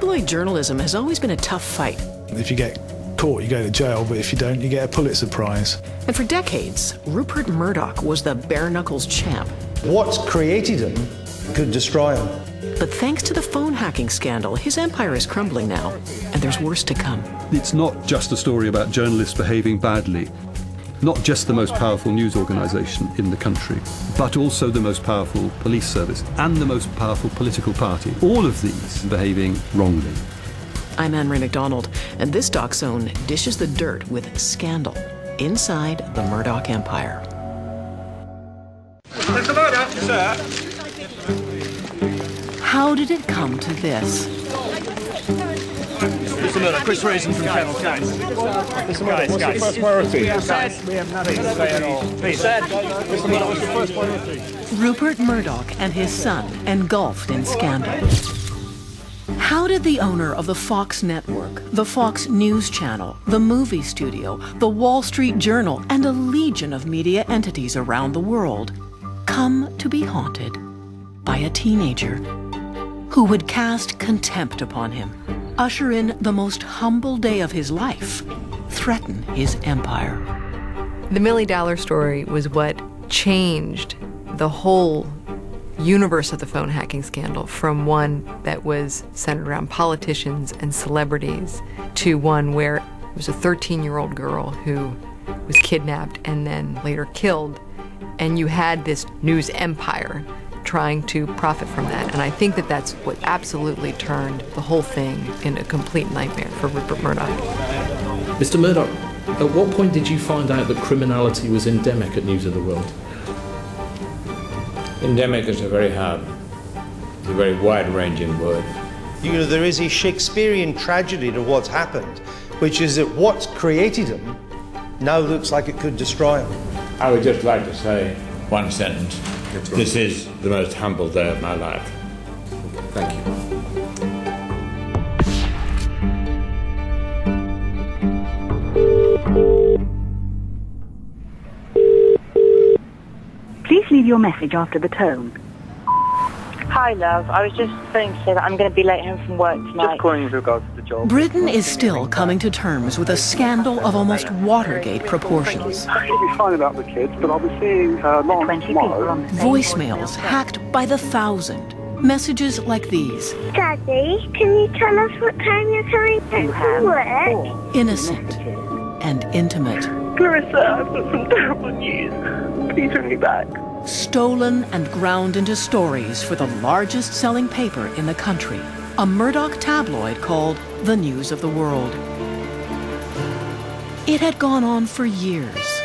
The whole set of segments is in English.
Tabloid journalism has always been a tough fight. If you get caught, you go to jail, but if you don't, you get a Pulitzer Prize. And for decades, Rupert Murdoch was the bare-knuckles champ. What's created him could destroy him. But thanks to the phone hacking scandal, his empire is crumbling now, and there's worse to come. It's not just a story about journalists behaving badly, not just the most powerful news organisation in the country, but also the most powerful police service and the most powerful political party. All of these behaving wrongly. I'm Anne Ray MacDonald, and this Doc Zone dishes the dirt with scandal inside the Murdoch empire. Mr. Murdoch, sir. How did it come to this? Mr. Murdoch, Chris Raisin from Channel 10. Mr. Murdoch, what's your first priority? We have nothing to say at all. Please. Mr. Murdoch, what's your first priority? Rupert Murdoch and his son engulfed in scandal. How did the owner of the Fox network, the Fox News Channel, the movie studio, the Wall Street Journal, and a legion of media entities around the world come to be haunted by a teenager who would cast contempt upon him, usher in the most humble day of his life, threaten his empire? The Millie Dowler story was what changed the whole universe of the phone hacking scandal, from one that was centered around politicians and celebrities to one where it was a 13-year-old girl who was kidnapped and then later killed, and you had this news empire trying to profit from that. And I think that that's what absolutely turned the whole thing into a complete nightmare for Rupert Murdoch. Mr. Murdoch, at what point did you find out that criminality was endemic at News of the World? Endemic is a very wide-ranging word. You know, there is a Shakespearean tragedy to what's happened, which is that what's created him now looks like it could destroy him. I would just like to say one sentence. This is the most humble day of my life. Thank you. Please leave your message after the tone. Hi, love. I was just phoning to say that I'm going to be late home from work tonight. Just calling with regards to the job. Britain is still coming to terms with a scandal of almost Watergate proportions. I'll be fine about the kids, but I'll be seeing Lauren tomorrow. Voicemails hacked by the thousand. Messages like these. Daddy, can you tell us what time you're coming back from work? Innocent and intimate. Clarissa, I've got some terrible news. Please ring me back. Stolen and ground into stories for the largest selling paper in the country, a Murdoch tabloid called The News of the World. It had gone on for years.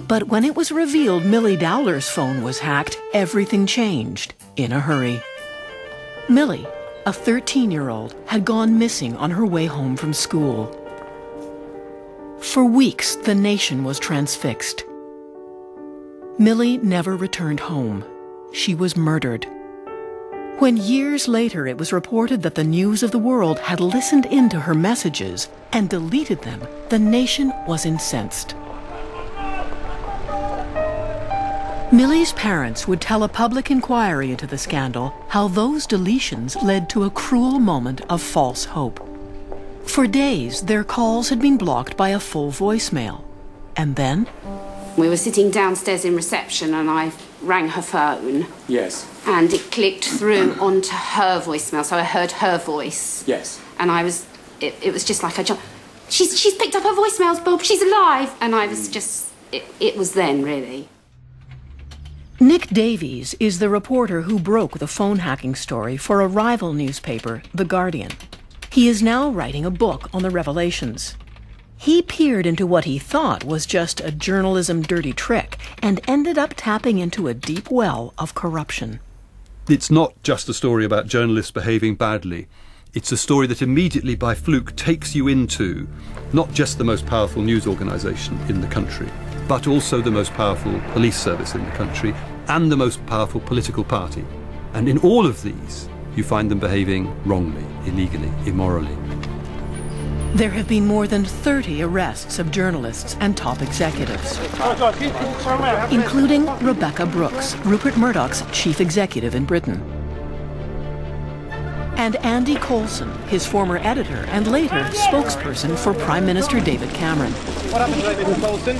But when it was revealed Millie Dowler's phone was hacked, everything changed in a hurry. Millie, a 13-year-old, had gone missing on her way home from school. For weeks, the nation was transfixed. Millie never returned home. She was murdered. When years later it was reported that the News of the World had listened into her messages and deleted them, the nation was incensed. Millie's parents would tell a public inquiry into the scandal how those deletions led to a cruel moment of false hope. For days, their calls had been blocked by a full voicemail. And then we were sitting downstairs in reception and I rang her phone. Yes. And it clicked through onto her voicemail, so I heard her voice. Yes. And it was just like a jump. She's picked up her voicemails, Bob, she's alive. And I was just, it was then, really. Nick Davies is the reporter who broke the phone hacking story for a rival newspaper, The Guardian. He is now writing a book on the revelations. He peered into what he thought was just a journalism dirty trick and ended up tapping into a deep well of corruption. It's not just a story about journalists behaving badly. It's a story that immediately by fluke takes you into not just the most powerful news organisation in the country, but also the most powerful police service in the country and the most powerful political party. And in all of these, you find them behaving wrongly, illegally, immorally. There have been more than 30 arrests of journalists and top executives, including Rebekah Brooks, Rupert Murdoch's chief executive in Britain. and Andy Coulson, his former editor and later spokesperson for Prime Minister David Cameron. What happened today, Mr. Coulson?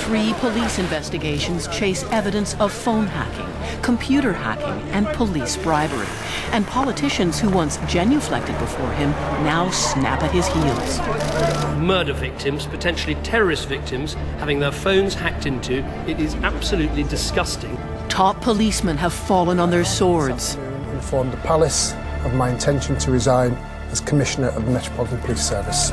3 police investigations chase evidence of phone hacking, computer hacking, and police bribery. And politicians who once genuflected before him now snap at his heels. Murder victims, potentially terrorist victims, having their phones hacked into. It is absolutely disgusting. Top policemen have fallen on their swords. Informed the Palace of my intention to resign as Commissioner of the Metropolitan Police Service.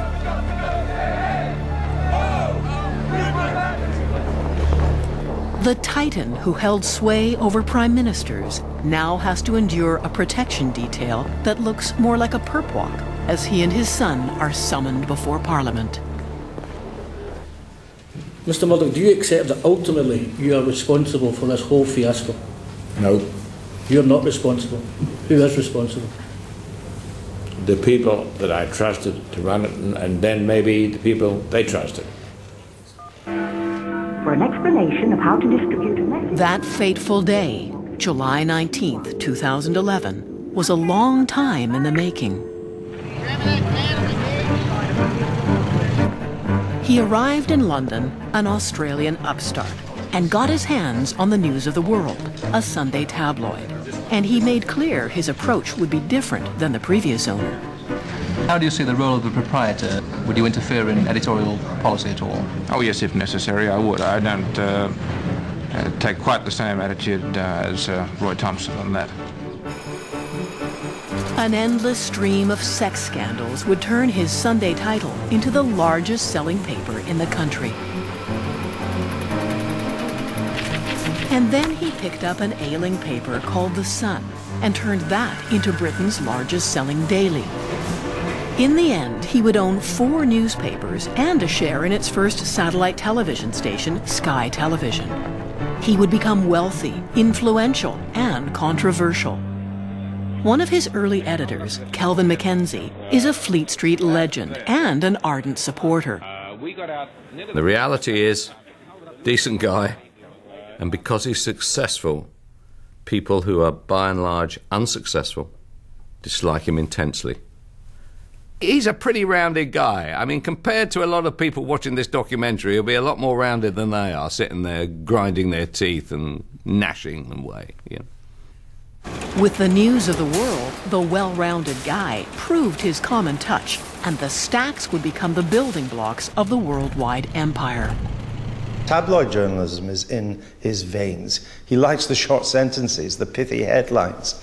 The titan who held sway over prime ministers now has to endure a protection detail that looks more like a perp walk as he and his son are summoned before Parliament. Mr. Murdoch, do you accept that ultimately you are responsible for this whole fiasco? No. You're not responsible. Who is responsible? The people that I trusted to run it, and then maybe the people they trusted. For an explanation of how to distribute a message. That fateful day, July 19th, 2011, was a long time in the making. He arrived in London, an Australian upstart, and got his hands on the News of the World, a Sunday tabloid. And he made clear his approach would be different than the previous owner. How do you see the role of the proprietor? Would you interfere in editorial policy at all? Oh yes, if necessary, I would. I don't take quite the same attitude as Roy Thompson on that. An endless stream of sex scandals would turn his Sunday title into the largest selling paper in the country. And then he picked up an ailing paper called The Sun and turned that into Britain's largest selling daily. In the end, he would own 4 newspapers and a share in its first satellite television station, Sky Television. He would become wealthy, influential, and controversial. One of his early editors, Kelvin Mackenzie, is a Fleet Street legend and an ardent supporter. The reality is, decent guy, and because he's successful, people who are by and large unsuccessful dislike him intensely. He's a pretty rounded guy. I mean, compared to a lot of people watching this documentary, he'll be a lot more rounded than they are, sitting there grinding their teeth and gnashing away, you know. With the News of the World, the well-rounded guy proved his common touch, and the stacks would become the building blocks of the worldwide empire. Tabloid journalism is in his veins. He likes the short sentences, the pithy headlines.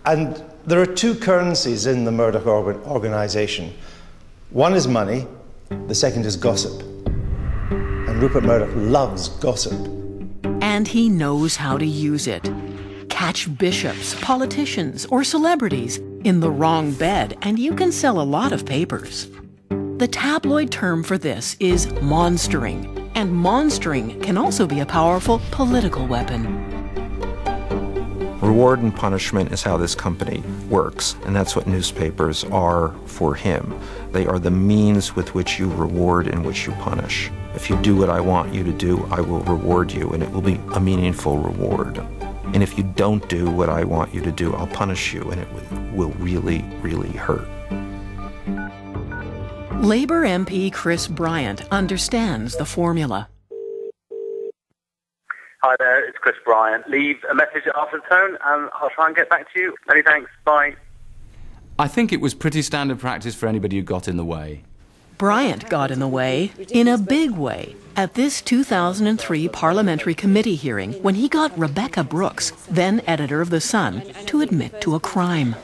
And there are 2 currencies in the Murdoch organisation. One is money, the second is gossip. And Rupert Murdoch loves gossip. And he knows how to use it. Catch bishops, politicians, or celebrities in the wrong bed, and you can sell a lot of papers. The tabloid term for this is monstering. And monstering can also be a powerful political weapon. Reward and punishment is how this company works, and that's what newspapers are for him. They are the means with which you reward and which you punish. If you do what I want you to do, I will reward you, and it will be a meaningful reward. And if you don't do what I want you to do, I'll punish you, and it will really, really hurt. Labour MP Chris Bryant understands the formula. Hi there, it's Chris Bryant. Leave a message after the tone and I'll try and get back to you. Many thanks, bye. I think it was pretty standard practice for anybody who got in the way. Bryant got in the way, in a big way, at this 2003 parliamentary committee hearing when he got Rebecca Brooks, then editor of The Sun, to admit to a crime.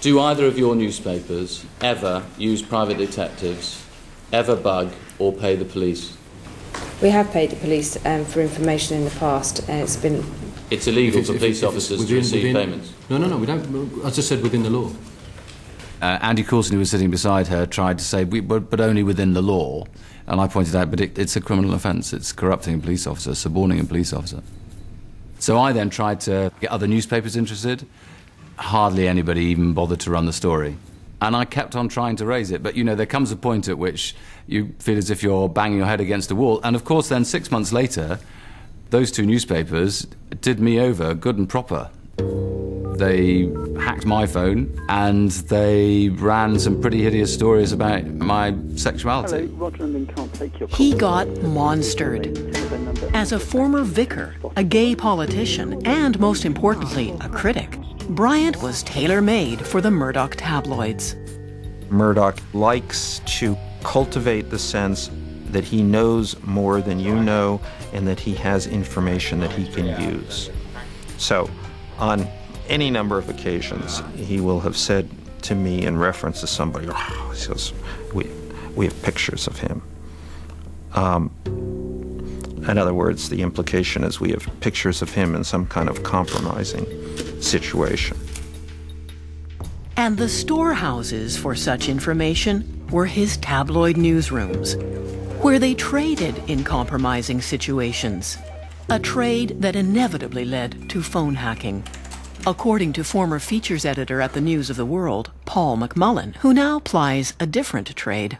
Do either of your newspapers ever use private detectives, ever bug or pay the police? We have paid the police for information in the past, and it's been... It's illegal for police officers to receive payments. No, we don't. As I said, within the law. Andy Coulson, who was sitting beside her, tried to say, but only within the law. And I pointed out, but it's a criminal offence. It's corrupting a police officer, suborning a police officer. So I then tried to get other newspapers interested. Hardly anybody even bothered to run the story. And I kept on trying to raise it. But, you know, there comes a point at which you feel as if you're banging your head against a wall. And, of course, then 6 months later, Those two newspapers did me over good and proper. They hacked my phone and they ran some pretty hideous stories about my sexuality. He got monstered. As a former vicar, a gay politician, and most importantly, a critic, Bryant was tailor-made for the Murdoch tabloids. Murdoch likes to cultivate the sense that he knows more than you know and that he has information that he can use. So, on any number of occasions, he will have said to me in reference to somebody, he says, we have pictures of him. In other words, the implication is we have pictures of him in some kind of compromising situation. And the storehouses for such information were his tabloid newsrooms, where they traded in compromising situations, a trade that inevitably led to phone hacking. According to former features editor at the News of the World, Paul McMullen, who now plies a different trade.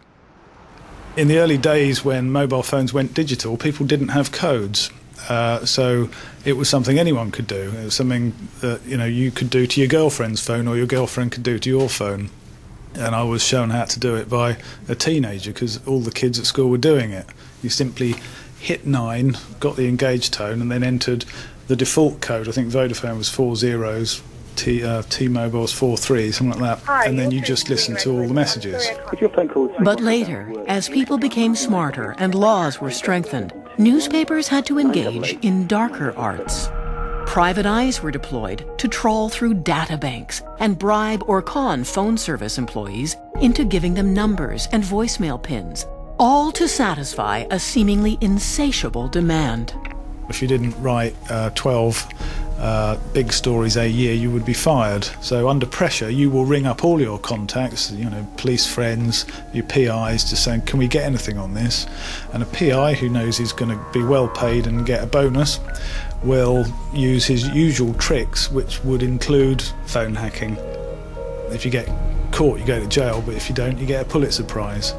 In the early days when mobile phones went digital, people didn't have codes. So it was something anyone could do. It was something that you could do to your girlfriend's phone or your girlfriend could do to your phone. And I was shown how to do it by a teenager because all the kids at school were doing it. You simply hit 9, got the engaged tone, and then entered the default code. I think Vodafone was 4 zeros, T-Mobile was 4 3, something like that. And then you just listen to all the messages. But later, as people became smarter and laws were strengthened, newspapers had to engage in darker arts. Private eyes were deployed to trawl through data banks and bribe or con phone service employees into giving them numbers and voicemail pins, all to satisfy a seemingly insatiable demand. If you didn't write 12 big stories a year, you would be fired. So under pressure, you will ring up all your contacts, police friends, your PIs, just saying, can we get anything on this? And a PI who knows he's going to be well paid and get a bonus will use his usual tricks, which would include phone hacking. If you get caught, you go to jail, but if you don't, you get a Pulitzer Prize.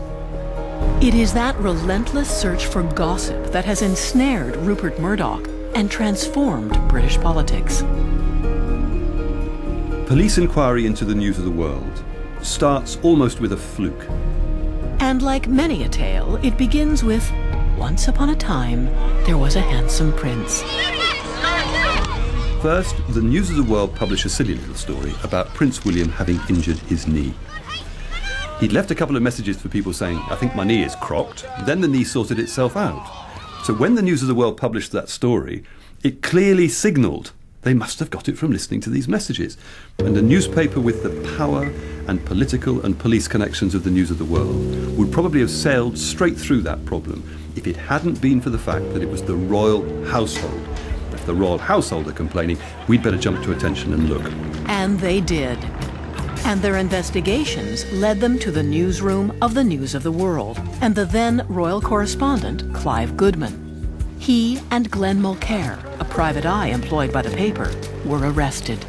It is that relentless search for gossip that has ensnared Rupert Murdoch and transformed British politics. Police inquiry into the News of the World starts almost with a fluke. And like many a tale, it begins with, once upon a time, there was a handsome prince. First, the News of the World published a silly little story about Prince William having injured his knee. He'd left a couple of messages for people saying, I think my knee is crocked. Then the knee sorted itself out. So when the News of the World published that story, it clearly signalled they must have got it from listening to these messages. And a newspaper with the power and political and police connections of the News of the World would probably have sailed straight through that problem if it hadn't been for the fact that it was the royal household. If the royal household are complaining, we'd better jump to attention and look. And they did. And their investigations led them to the newsroom of the News of the World and the then royal correspondent, Clive Goodman. He and Glenn Mulcair, a private eye employed by the paper, were arrested.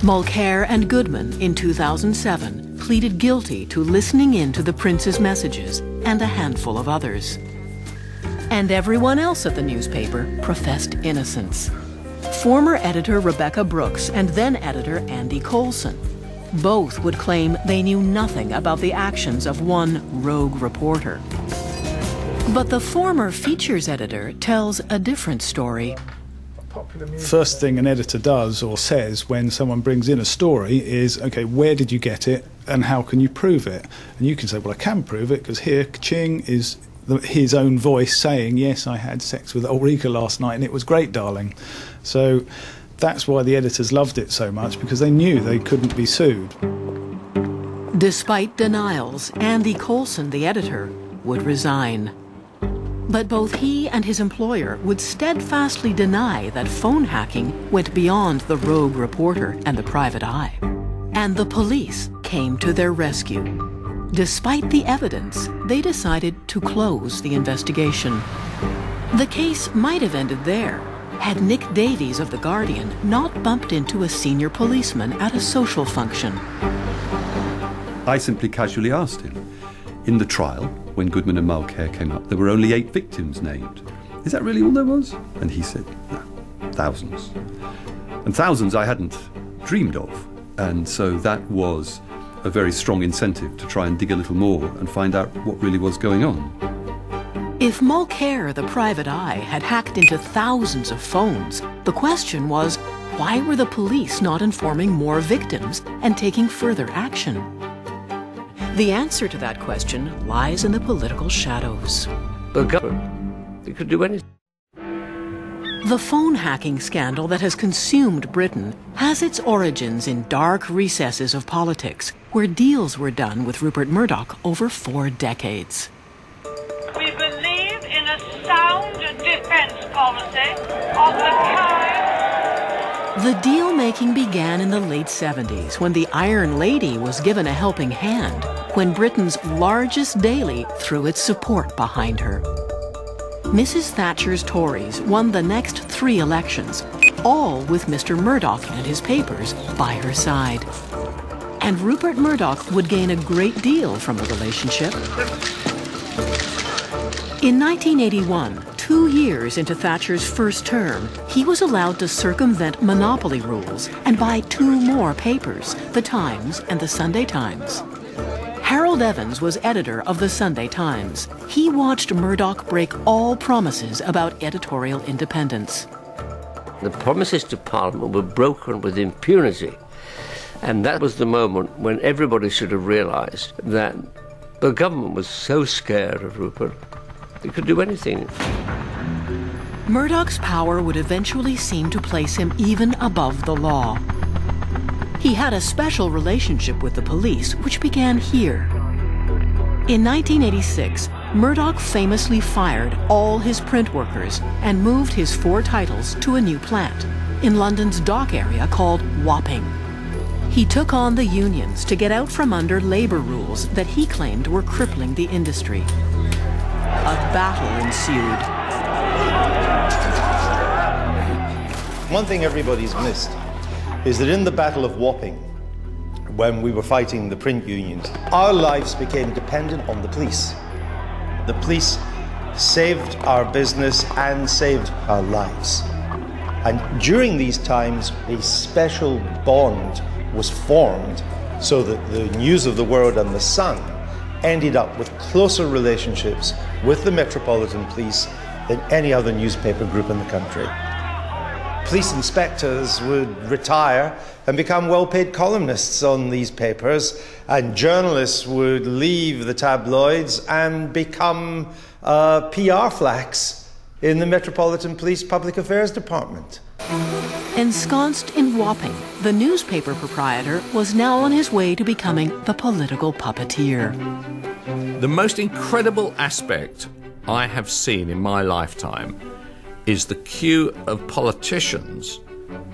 Mulcair and Goodman, in 2007, pleaded guilty to listening in to the prince's messages and a handful of others. And everyone else at the newspaper professed innocence. Former editor Rebecca Brooks and then editor Andy Coulson. Both would claim they knew nothing about the actions of one rogue reporter. But the former features editor tells a different story. First thing an editor does or says when someone brings in a story is, okay, where did you get it and how can you prove it? And you can say, well, I can prove it because here Ching is his own voice saying, yes, I had sex with Ulrika last night and it was great, darling. So that's why the editors loved it so much, because they knew they couldn't be sued. Despite denials, Andy Coulson, the editor, would resign. But both he and his employer would steadfastly deny that phone hacking went beyond the rogue reporter and the private eye. And the police came to their rescue. Despite the evidence, they decided to close the investigation. The case might have ended there had Nick Davies of The Guardian not bumped into a senior policeman at a social function. I simply casually asked him. In the trial, when Goodman and Mulcair came up, there were only 8 victims named. is that really all there was? And he said, no, thousands. And thousands I hadn't dreamed of. And so that was a very strong incentive to try and dig a little more and find out what really was going on. If Mulcair, the private eye, had hacked into thousands of phones, the question was, why were the police not informing more victims and taking further action? The answer to that question lies in the political shadows. The government, they could do anything. The phone hacking scandal that has consumed Britain has its origins in dark recesses of politics, where deals were done with Rupert Murdoch over 4 decades. We believe in a sound defense policy of the kind. The deal-making began in the late 70s, when the Iron Lady was given a helping hand, when Britain's largest daily threw its support behind her. Mrs. Thatcher's Tories won the next 3 elections, all with Mr. Murdoch and his papers by her side. And Rupert Murdoch would gain a great deal from the relationship. In 1981, 2 years into Thatcher's first term, he was allowed to circumvent monopoly rules and buy 2 more papers, the Times and the Sunday Times. Harold Evans was editor of the Sunday Times. He watched Murdoch break all promises about editorial independence. The promises to Parliament were broken with impunity. And that was the moment when everybody should have realised that the government was so scared of Rupert, it could do anything. Murdoch's power would eventually seem to place him even above the law. He had a special relationship with the police, which began here. In 1986, Murdoch famously fired all his print workers and moved his 4 titles to a new plant in London's dock area called Wapping. He took on the unions to get out from under labor rules that he claimed were crippling the industry. A battle ensued. One thing everybody's missed is that in the Battle of Wapping, when we were fighting the print unions, our lives became dependent on the police. The police saved our business and saved our lives. And during these times, a special bond was formed so that the News of the World and the Sun ended up with closer relationships with the Metropolitan Police than any other newspaper group in the country. Police inspectors would retire and become well-paid columnists on these papers, and journalists would leave the tabloids and become PR flacks in the Metropolitan Police Public Affairs Department. Ensconced in Wapping, the newspaper proprietor was now on his way to becoming the political puppeteer. The most incredible aspect I have seen in my lifetime is the queue of politicians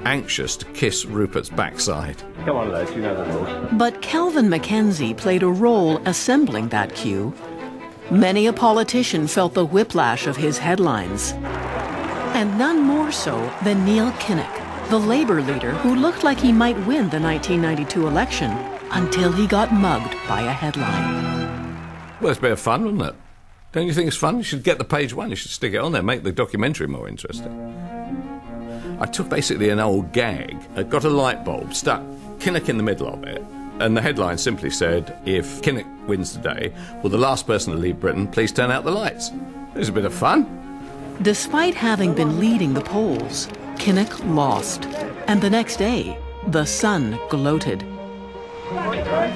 anxious to kiss Rupert's backside. Come on, lads, you know the rules. But Kelvin Mackenzie played a role assembling that queue. Many a politician felt the whiplash of his headlines. And none more so than Neil Kinnock, the Labour leader who looked like he might win the 1992 election until he got mugged by a headline. Well, it's a bit of fun, wasn't it? Don't you think it's fun? You should get the page 1, you should stick it on there, make the documentary more interesting. I took basically an old gag, I got a light bulb, stuck Kinnock in the middle of it, and the headline simply said, if Kinnock wins today, will the last person to leave Britain please turn out the lights? It was a bit of fun. Despite having been leading the polls, Kinnock lost, and the next day, the Sun gloated.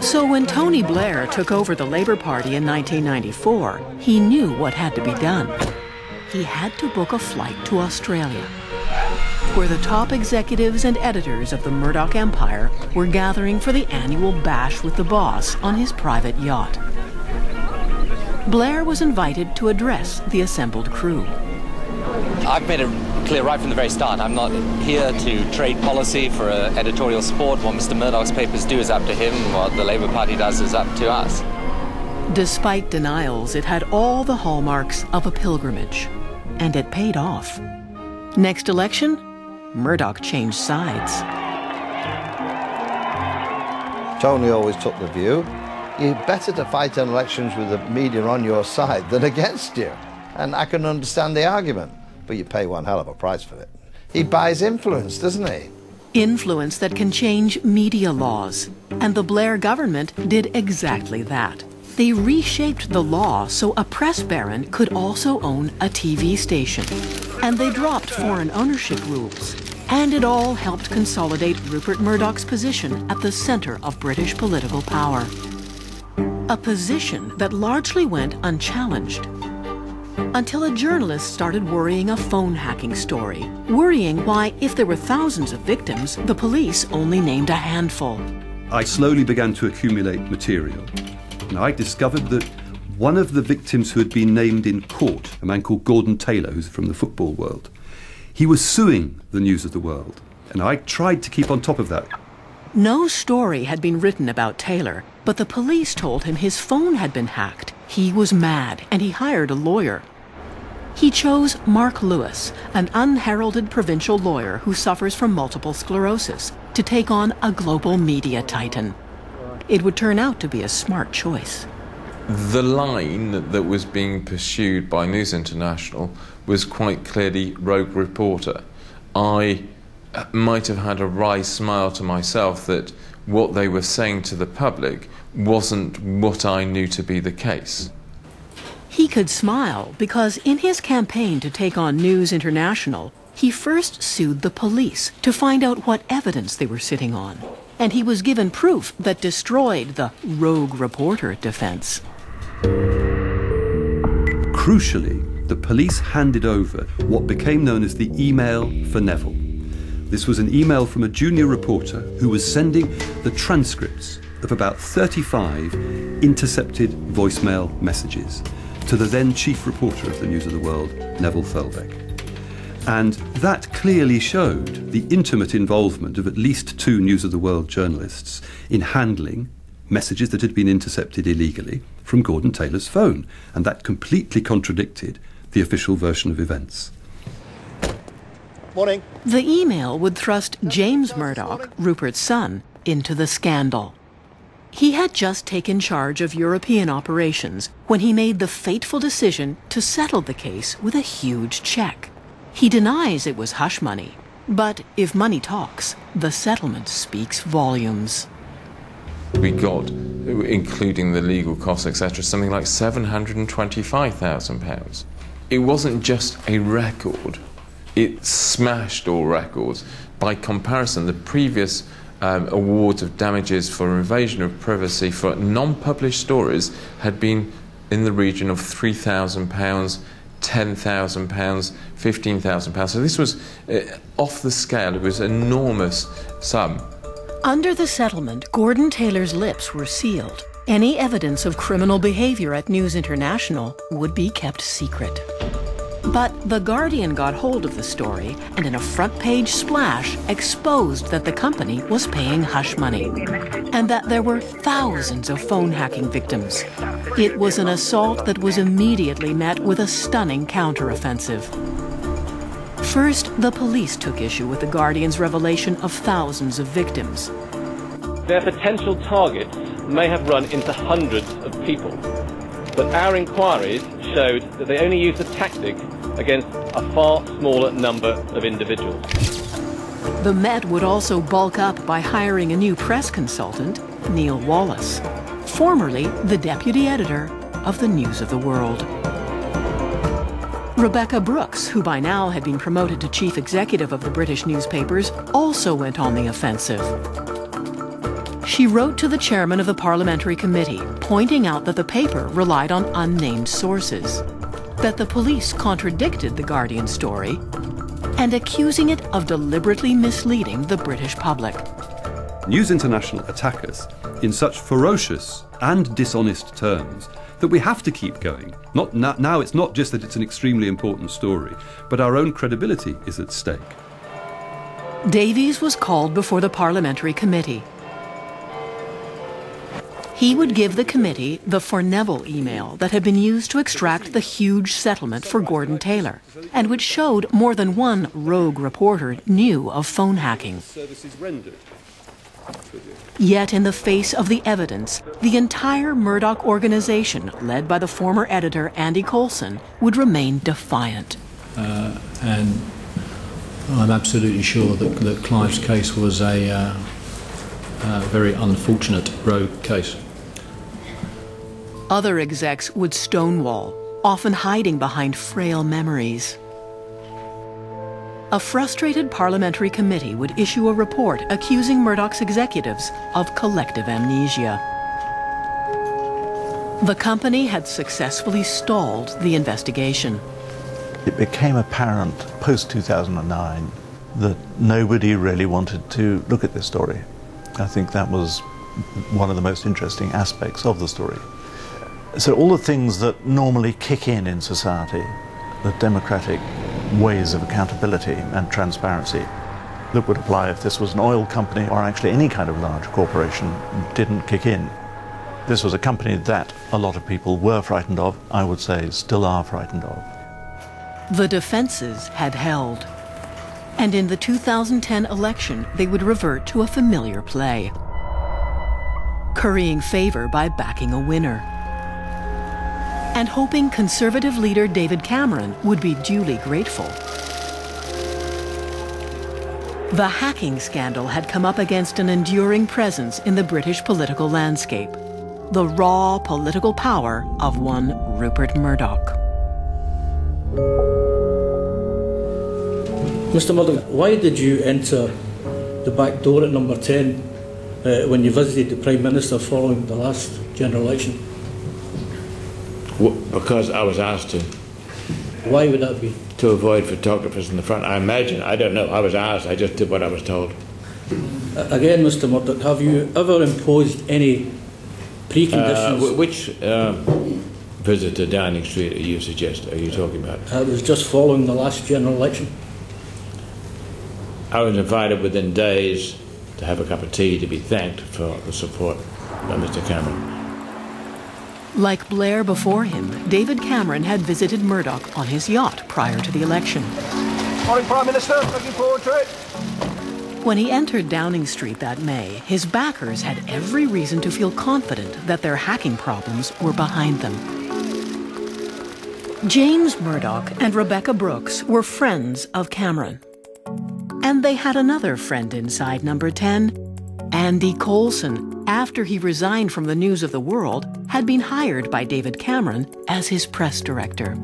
So when Tony Blair took over the Labour Party in 1994, he knew what had to be done. He had to book a flight to Australia, where the top executives and editors of the Murdoch Empire were gathering for the annual bash with the boss on his private yacht. Blair was invited to address the assembled crew. I've made it clear right from the very start, I'm not here to trade policy for editorial support. What Mr. Murdoch's papers do is up to him, what the Labour Party does is up to us. Despite denials, it had all the hallmarks of a pilgrimage, and it paid off. Next election, Murdoch changed sides. Tony always took the view, you're better to fight in elections with the media on your side than against you. And I can understand the argument. but you pay one hell of a price for it. He buys influence, doesn't he? Influence that can change media laws. And the Blair government did exactly that. They reshaped the law so a press baron could also own a TV station. And they dropped foreign ownership rules. And it all helped consolidate Rupert Murdoch's position at the center of British political power. A position that largely went unchallenged. Until a journalist started worrying a phone hacking story, worrying why, if there were thousands of victims, the police only named a handful. I slowly began to accumulate material, and I discovered that one of the victims who had been named in court, a man called Gordon Taylor, who's from the football world, he was suing the News of the World, and I tried to keep on top of that. No story had been written about Taylor, but the police told him his phone had been hacked. He was mad, and he hired a lawyer. He chose Mark Lewis, an unheralded provincial lawyer who suffers from multiple sclerosis, to take on a global media titan. It would turn out to be a smart choice. The line that was being pursued by News International was quite clearly rogue reporter. I might have had a wry smile to myself that what they were saying to the public wasn't what I knew to be the case. He could smile because in his campaign to take on News International, he first sued the police to find out what evidence they were sitting on. And he was given proof that destroyed the rogue reporter defense. Crucially, the police handed over what became known as the email for Neville. This was an email from a junior reporter who was sending the transcripts of about 35 intercepted voicemail messages to the then chief reporter of the News of the World, Neville Thurlbeck. And that clearly showed the intimate involvement of at least 2 News of the World journalists in handling messages that had been intercepted illegally from Gordon Taylor's phone. And that completely contradicted the official version of events. Morning. The email would thrust James Murdoch, Rupert's son, into the scandal. He had just taken charge of European operations when he made the fateful decision to settle the case with a huge check. He denies it was hush money, but if money talks, the settlement speaks volumes. We got, including the legal costs, etc., something like £725,000. It wasn't just a record. It smashed all records. By comparison, the previous awards of damages for invasion of privacy for non-published stories had been in the region of £3,000, £10,000, £15,000. So this was off the scale. It was an enormous sum. Under the settlement, Gordon Taylor's lips were sealed. Any evidence of criminal behavior at News International would be kept secret. But The Guardian got hold of the story and in a front-page splash exposed that the company was paying hush money and that there were thousands of phone hacking victims. It was an assault that was immediately met with a stunning counteroffensive. First, the police took issue with The Guardian's revelation of thousands of victims. Their potential targets may have run into hundreds of people, but our inquiries showed that they only used the tactic against a far smaller number of individuals. The Met would also bulk up by hiring a new press consultant, Neil Wallace, formerly the deputy editor of the News of the World. Rebecca Brooks, who by now had been promoted to chief executive of the British newspapers, also went on the offensive. She wrote to the chairman of the parliamentary committee, pointing out that the paper relied on unnamed sources, that the police contradicted the Guardian story, and accusing it of deliberately misleading the British public. News International attack us in such ferocious and dishonest terms that we have to keep going. Now it's not just that it's an extremely important story, but our own credibility is at stake. Davies was called before the parliamentary committee. He would give the committee the For Neville email that had been used to extract the huge settlement for Gordon Taylor, and which showed more than one rogue reporter knew of phone hacking. Yet in the face of the evidence, the entire Murdoch organization, led by the former editor Andy Coulson, would remain defiant. and I'm absolutely sure that Clive's case was a very unfortunate rogue case. Other execs would stonewall, often hiding behind frail memories. A frustrated parliamentary committee would issue a report accusing Murdoch's executives of collective amnesia. The company had successfully stalled the investigation. It became apparent post-2009 that nobody really wanted to look at this story. I think that was one of the most interesting aspects of the story. So all the things that normally kick in society, the democratic ways of accountability and transparency that would apply if this was an oil company or actually any kind of large corporation, didn't kick in. This was a company that a lot of people were frightened of, I would say still are frightened of. The defenses had held. And in the 2010 election, they would revert to a familiar play. Currying favor by backing a winner. And hoping Conservative leader David Cameron would be duly grateful. The hacking scandal had come up against an enduring presence in the British political landscape. The raw political power of one Rupert Murdoch. Mr. Murdoch, why did you enter the back door at number 10 when you visited the Prime Minister following the last general election? Because I was asked to. Why would that be? To avoid photographers in the front. I imagine, I don't know, I was asked, I just did what I was told. Again, Mr. Murdoch, have you ever imposed any preconditions? Which visit to Downing Street are you talking about? It was just following the last general election. I was invited within days to have a cup of tea to be thanked for the support by Mr. Cameron. Like Blair before him, David Cameron had visited Murdoch on his yacht prior to the election. Morning, Prime Minister. Looking forward to it. When he entered Downing Street that May, his backers had every reason to feel confident that their hacking problems were behind them. James Murdoch and Rebecca Brooks were friends of Cameron. And they had another friend inside number 10, Andy Coulson, after he resigned from the News of the World, had been hired by David Cameron as his press director.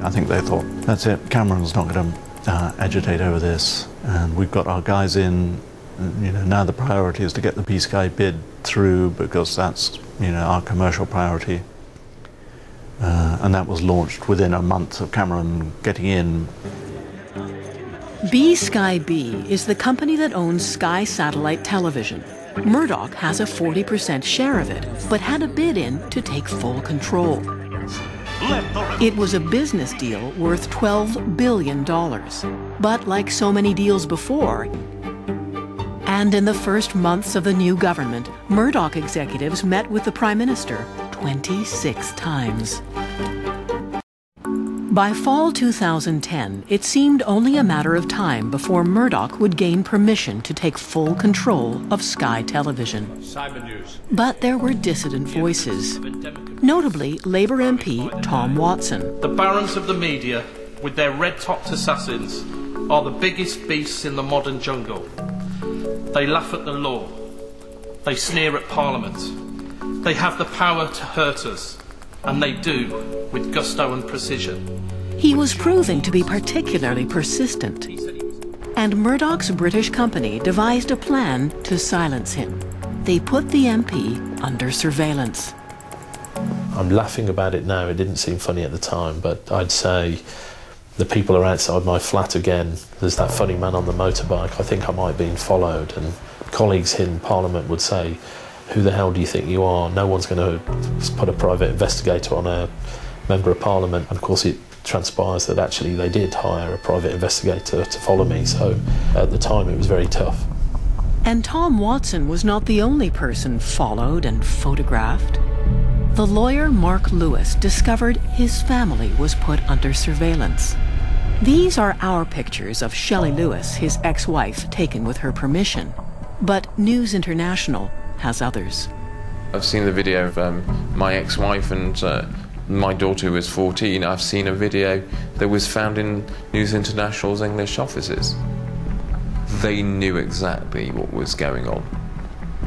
I think they thought, that's it, Cameron's not going to agitate over this, and we've got our guys in, and, now the priority is to get the P-Sky bid through because that's, our commercial priority. And that was launched within a month of Cameron getting in. B-Sky B is the company that owns Sky Satellite Television. Murdoch has a 40% share of it, but had a bid in to take full control. It was a business deal worth $12 billion. But like so many deals before, and in the first months of the new government, Murdoch executives met with the Prime Minister 26 times. By fall 2010, it seemed only a matter of time before Murdoch would gain permission to take full control of Sky Television. But there were dissident voices, notably Labour MP Tom Watson. The barons of the media, with their red-topped assassins, are the biggest beasts in the modern jungle. They laugh at the law. They sneer at Parliament. They have the power to hurt us. And they do, with gusto and precision. He was proving to be particularly persistent. And Murdoch's British company devised a plan to silence him. They put the MP under surveillance. I'm laughing about it now. It didn't seem funny at the time, but I'd say the people are outside my flat again. There's that funny man on the motorbike. I think I might have been followed. And colleagues in Parliament would say, who the hell do you think you are? No one's going to put a private investigator on a member of Parliament. And of course it transpires that actually they did hire a private investigator to follow me. So at the time it was very tough. And Tom Watson was not the only person followed and photographed. The lawyer Mark Lewis discovered his family was put under surveillance. These are our pictures of Shelley Lewis, his ex-wife, taken with her permission. But News International has others. I've seen the video of my ex-wife and my daughter was 14, I've seen a video that was found in News International's English offices. They knew exactly what was going on.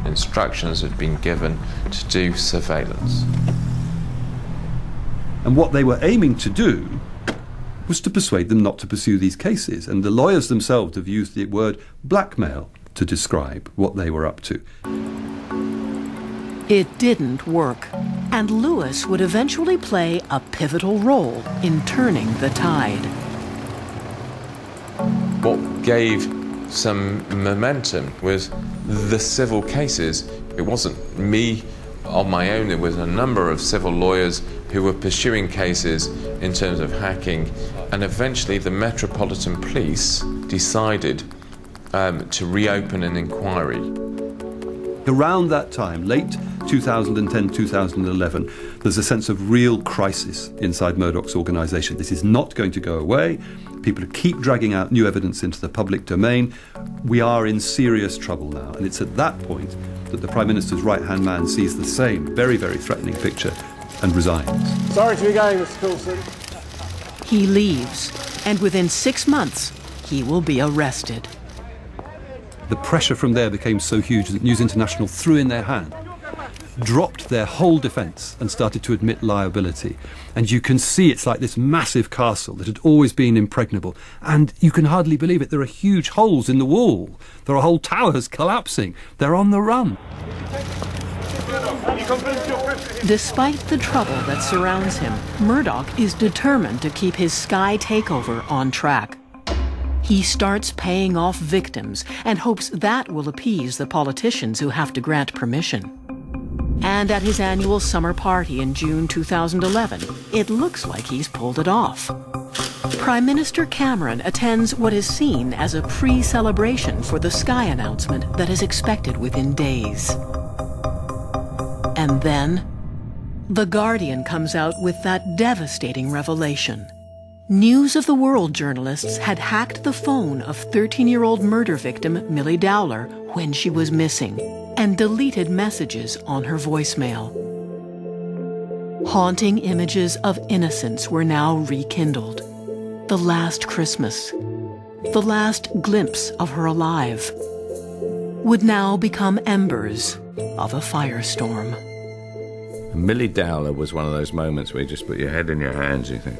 Instructions had been given to do surveillance. And what they were aiming to do was to persuade them not to pursue these cases. And the lawyers themselves have used the word blackmail to describe what they were up to. It didn't work, and Lewis would eventually play a pivotal role in turning the tide. What gave some momentum was the civil cases. It wasn't me on my own, there was a number of civil lawyers who were pursuing cases in terms of hacking, and eventually the Metropolitan Police decided to reopen an inquiry. Around that time, late 2010, 2011, there's a sense of real crisis inside Murdoch's organisation. This is not going to go away. People keep dragging out new evidence into the public domain. We are in serious trouble now. And it's at that point that the Prime Minister's right-hand man sees the same very, very threatening picture and resigns. Sorry to be going, Mr. Coulson. He leaves, and within 6 months, he will be arrested. The pressure from there became so huge that News International threw in their hand, dropped their whole defence and started to admit liability. And you can see it's like this massive castle that had always been impregnable. And you can hardly believe it. There are huge holes in the wall. There are whole towers collapsing. They're on the run. Despite the trouble that surrounds him, Murdoch is determined to keep his Sky takeover on track. He starts paying off victims and hopes that will appease the politicians who have to grant permission. And at his annual summer party in June 2011, it looks like he's pulled it off. Prime Minister Cameron attends what is seen as a pre-celebration for the Sky announcement that is expected within days. And then, The Guardian comes out with that devastating revelation. News of the World journalists had hacked the phone of 13-year-old murder victim Millie Dowler when she was missing and deleted messages on her voicemail. Haunting images of innocence were now rekindled. The last Christmas, the last glimpse of her alive, would now become embers of a firestorm. Millie Dowler was one of those moments where you just put your head in your hands and you think,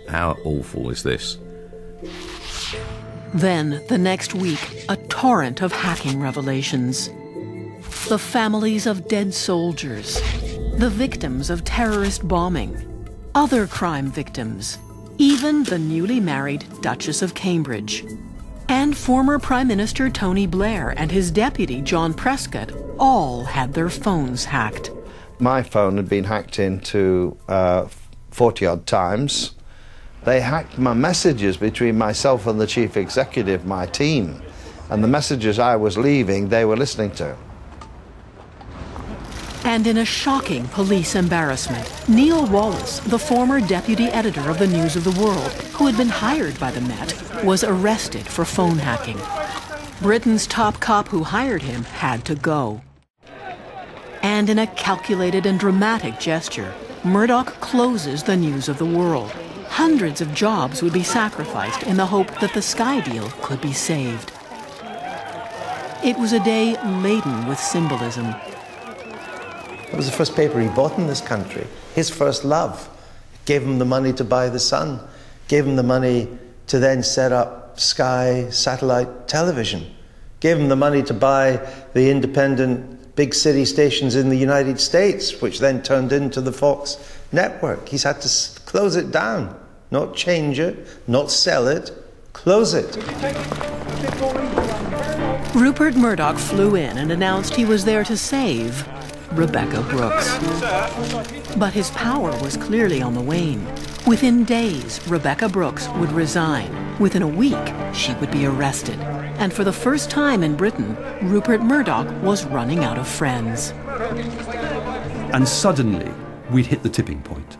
how awful is this? Then, the next week, a torrent of hacking revelations. The families of dead soldiers, the victims of terrorist bombing, other crime victims, even the newly married Duchess of Cambridge, and former Prime Minister Tony Blair and his deputy John Prescott all had their phones hacked. My phone had been hacked into 40-odd times. They hacked my messages between myself and the chief executive, my team, and the messages I was leaving, they were listening to. And in a shocking police embarrassment, Neil Wallace, the former deputy editor of the News of the World, who had been hired by the Met, was arrested for phone hacking. Britain's top cop who hired him had to go. And in a calculated and dramatic gesture, Murdoch closes the News of the World. Hundreds of jobs would be sacrificed in the hope that the Sky deal could be saved. It was a day laden with symbolism. It was the first paper he bought in this country. His first love. Gave him the money to buy the Sun. Gave him the money to then set up Sky satellite television. Gave him the money to buy the independent big city stations in the United States, which then turned into the Fox network. He's had to close it down. Not change it, not sell it, close it. Rupert Murdoch flew in and announced he was there to save Rebekah Brooks. But his power was clearly on the wane. Within days, Rebekah Brooks would resign. Within a week, she would be arrested. And for the first time in Britain, Rupert Murdoch was running out of friends. And suddenly, we'd hit the tipping point.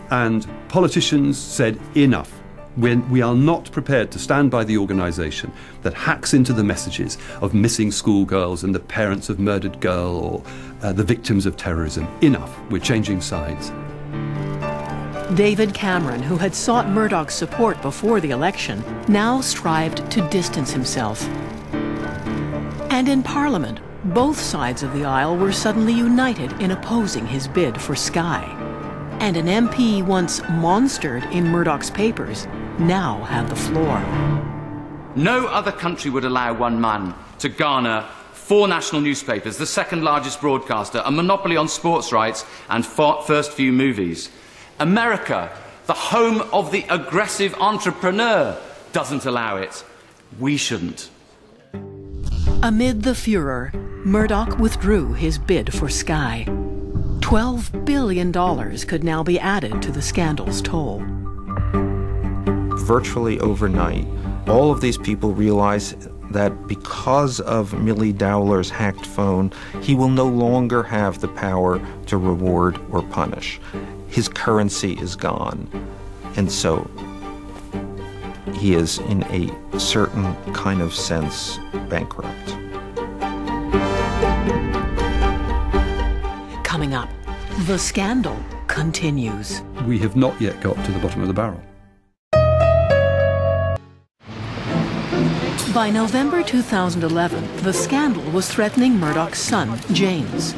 And politicians said, enough. We are not prepared to stand by the organisation that hacks into the messages of missing schoolgirls and the parents of murdered girl or the victims of terrorism. Enough. We're changing sides. David Cameron, who had sought Murdoch's support before the election, now strived to distance himself. And in Parliament, both sides of the aisle were suddenly united in opposing his bid for Sky. And an MP once monstered in Murdoch's papers now had the floor. No other country would allow one man to garner 4 national newspapers, the second largest broadcaster, a monopoly on sports rights and first few movies. America, the home of the aggressive entrepreneur, doesn't allow it. We shouldn't. Amid the furor, Murdoch withdrew his bid for Sky. $12 billion could now be added to the scandal's toll. Virtually overnight, all of these people realize that because of Millie Dowler's hacked phone, he will no longer have the power to reward or punish. His currency is gone, and so he is, in a certain kind of sense, bankrupt. Coming up, the scandal continues. We have not yet got to the bottom of the barrel. By November 2011, the scandal was threatening Murdoch's son, James.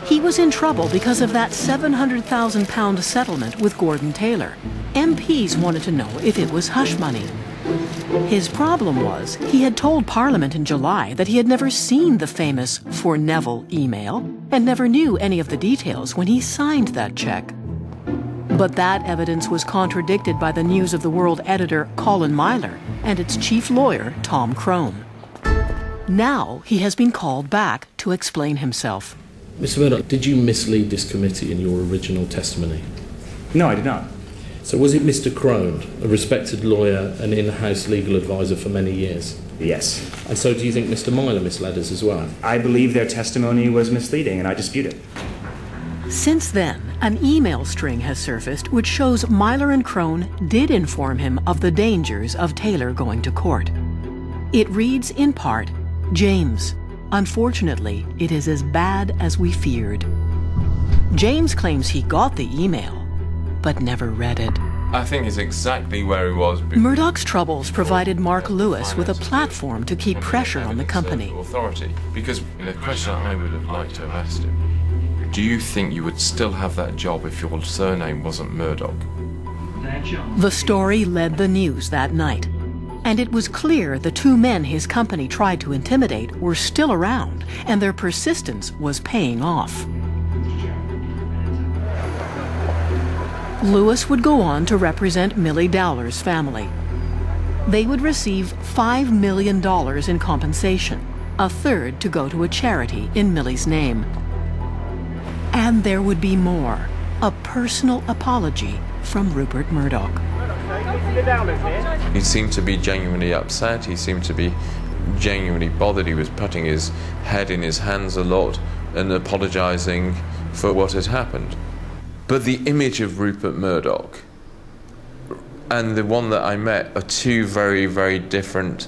He was in trouble because of that £700,000 settlement with Gordon Taylor. MPs wanted to know if it was hush money. His problem was he had told Parliament in July that he had never seen the famous For Neville email and never knew any of the details when he signed that cheque. But that evidence was contradicted by the News of the World editor Colin Myler and its chief lawyer Tom Crone. Now he has been called back to explain himself. Mr. Murdoch, did you mislead this committee in your original testimony? No, I did not. So was it Mr. Crone, a respected lawyer and in-house legal advisor for many years? Yes. And so do you think Mr. Myler misled us as well? I believe their testimony was misleading, and I dispute it. Since then, an email string has surfaced which shows Myler and Crone did inform him of the dangers of Taylor going to court. It reads in part, James, unfortunately, it is as bad as we feared. James claims he got the email, but never read it. I think it's exactly where he was. Murdoch's troubles provided Mark Lewis with a platform to keep pressure on the company. Authority, because the question I would have liked to have asked him, do you think you would still have that job if your surname wasn't Murdoch? The story led the news that night, and it was clear the 2 men his company tried to intimidate were still around, and their persistence was paying off. Lewis would go on to represent Millie Dowler's family. They would receive $5 million in compensation, a third to go to a charity in Millie's name. And there would be more, a personal apology from Rupert Murdoch. He seemed to be genuinely upset, he seemed to be genuinely bothered, he was putting his head in his hands a lot and apologising for what had happened. But the image of Rupert Murdoch and the one that I met are 2 very, very different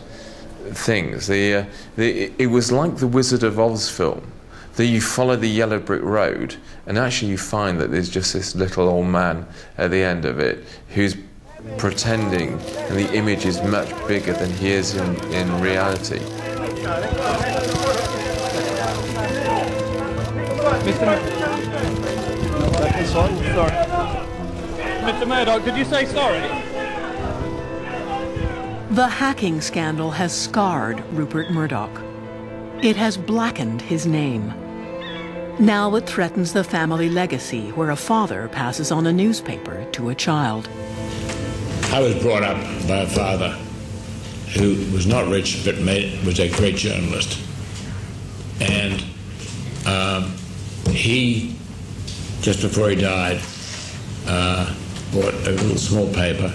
things. It was like the Wizard of Oz film, that you follow the yellow brick road and actually you find that there's just this little old man at the end of it who's pretending, and the image is much bigger than he is in reality. Sorry. Mr. Murdoch, did you say sorry? The hacking scandal has scarred Rupert Murdoch. It has blackened his name. Now it threatens the family legacy where a father passes on a newspaper to a child. I was brought up by a father who was not rich but was a great journalist. And he, just before he died, bought a little small paper,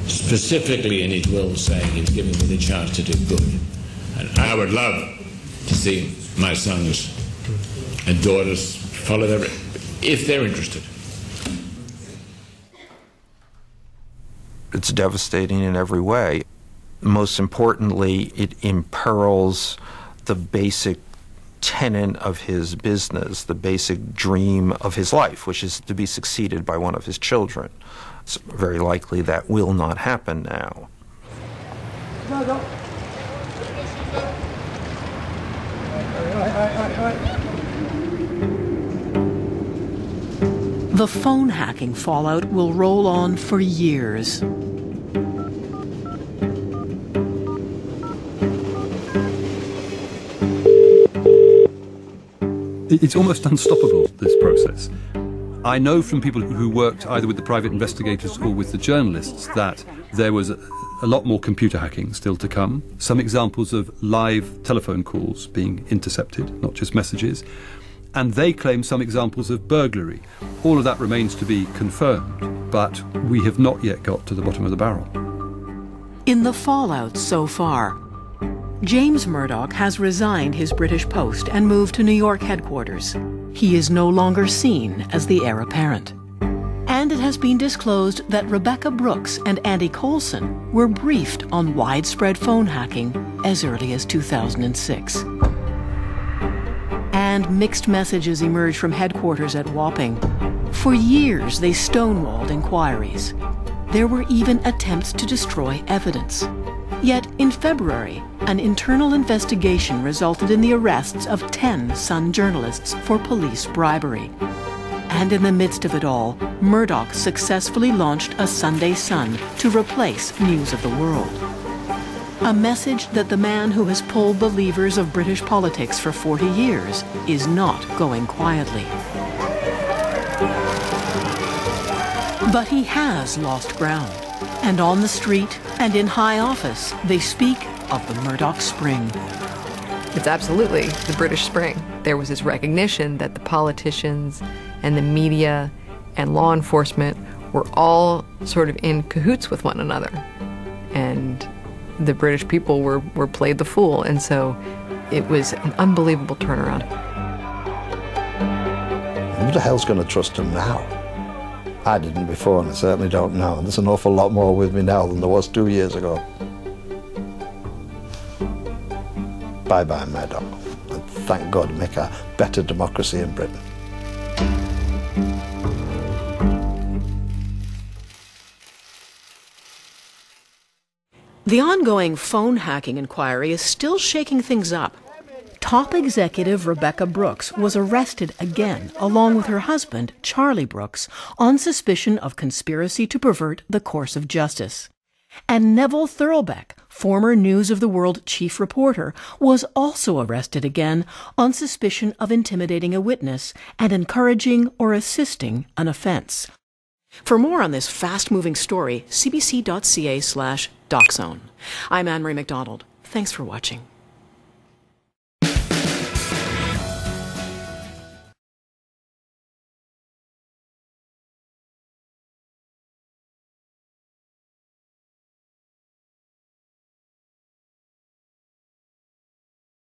specifically in his will saying he's giving me the chance to do good. And I would love to see my sons and daughters follow if they're interested. It's devastating in every way. Most importantly, it imperils the basic tenet of his business, the basic dream of his life, which is to be succeeded by one of his children. It's very likely that will not happen now. The phone hacking fallout will roll on for years. It's almost unstoppable, this process. I know from people who worked either with the private investigators or with the journalists that there was a lot more computer hacking still to come. Some examples of live telephone calls being intercepted, not just messages. And they claim some examples of burglary. All of that remains to be confirmed, but we have not yet got to the bottom of the barrel. In the fallout so far, James Murdoch has resigned his British post and moved to New York headquarters. He is no longer seen as the heir apparent. And it has been disclosed that Rebecca Brooks and Andy Coulson were briefed on widespread phone hacking as early as 2006. And mixed messages emerged from headquarters at Wapping. For years, they stonewalled inquiries. There were even attempts to destroy evidence. Yet, in February, an internal investigation resulted in the arrests of 10 Sun journalists for police bribery. And in the midst of it all, Murdoch successfully launched a Sunday Sun to replace News of the World. A message that the man who has pulled the levers of British politics for 40 years is not going quietly. But he has lost ground. And on the street and in high office, they speak of the Murdoch Spring. It's absolutely the British Spring. There was this recognition that the politicians and the media and law enforcement were all sort of in cahoots with one another. And the British people were played the fool, and so it was an unbelievable turnaround. Who the hell's going to trust him now? I didn't before, and I certainly don't now. And there's an awful lot more with me now than there was 2 years ago. Bye-bye, Murdoch. And thank God, make a better democracy in Britain. The ongoing phone hacking inquiry is still shaking things up. Top executive Rebecca Brooks was arrested again, along with her husband, Charlie Brooks, on suspicion of conspiracy to pervert the course of justice. And Neville Thurlbeck, former News of the World chief reporter, was also arrested again on suspicion of intimidating a witness and encouraging or assisting an offence. For more on this fast-moving story, cbc.ca/DocZone. I'm Anne-Marie MacDonald. Thanks for watching.